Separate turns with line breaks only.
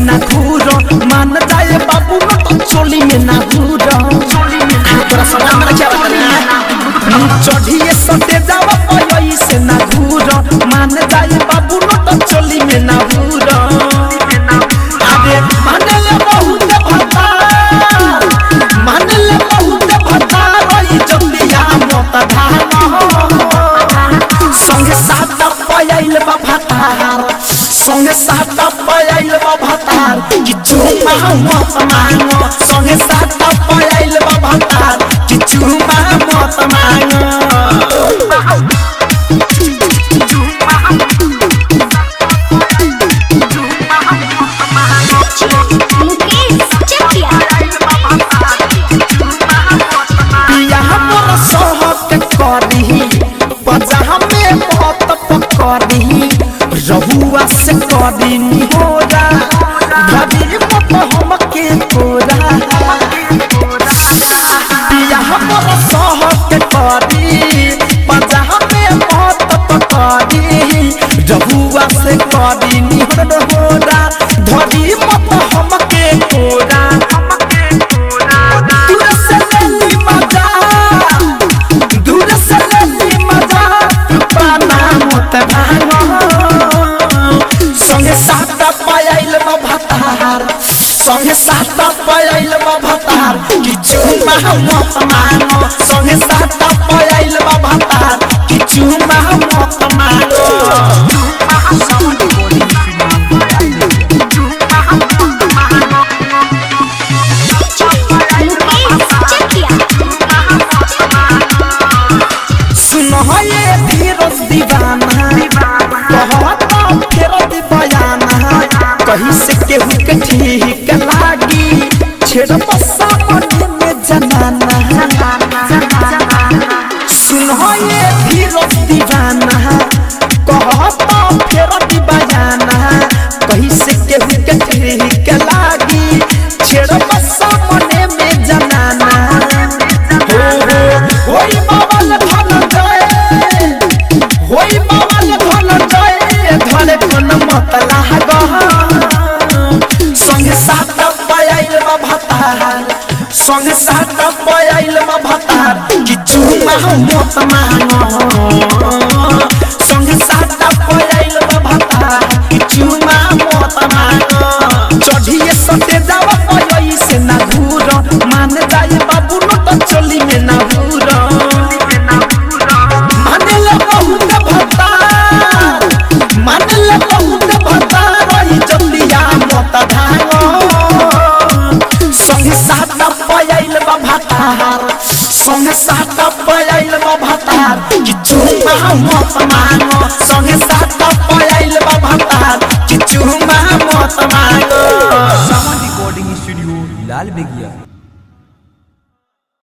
ना घूरो मान जाए बाबू न तो चोली में ना घूरो तोरा सदा हमरा क्या बता चढ़िए सटे जावा पयोई से ना घूरो मान जाए बाबू न तो चोली में ना घूरो अरे माने ले बहुत भता माने ले बहुत भता रही जल्दिया मत धान संगे साथ पयाइल बा भतार संगे साथ पयाइल बा भतार कि चुमा मत मांगो संगे साथ पयाइल बा भतार कि चुमा मत मांगो पिया मोर सहत करही बजा में बहुत पकड़ी रहुआ से करी निहोरा धरी मत हमके तोरा पिया मोर सहत करी बजा में बहुत पकड़ी रहुआ से करी निहोरा धरी मत हमके तोरा दूर से लेली मजा दूर से लेली मजा पाना मत भांगो संगे साथ पयाइल बा भतार संगे साथ पयाइल बा भतार कि चुमा मत मांगो संगे साथ पयाइल बा भतार कि चुमा मत मांगो सुनो ये धीरज दीवाना बहुत फेर बयाना कहीं से केहू के ठीक लागी छेड़ पसा मन में जनाना सुनो ये धीरज दीवाना बहुत फेर बयाना कहीं से केहू के ठीक लागी छेड़ पसा मन में जनाना होई बाबल धन जाए होई बाबल धन जाए धरे कोन मत लागो संगे साथ पयाइल बा भतार संगे साथ पयाइल बा भतार कि चुमा मत मांगो संगे साथ पयाइल बा भतार कि चुमा मत मांगो चढ़िए सटे जावा पयोई से ना घूरो मान जाए बाबू न तो चोली में ना घूरो माने ले बहुत भतार माने ले बहुत भतार रही जल्दिया मत धांगो संगे साथ पयाइल बा भतार संगे साथ पयाइल बा भतार कि चुमा मत मांगो संगे साथ पयाइल बा भतार कि चुमा मत मांगो
सावन रिकॉर्डिंग स्टूडियो लाल बेगिया।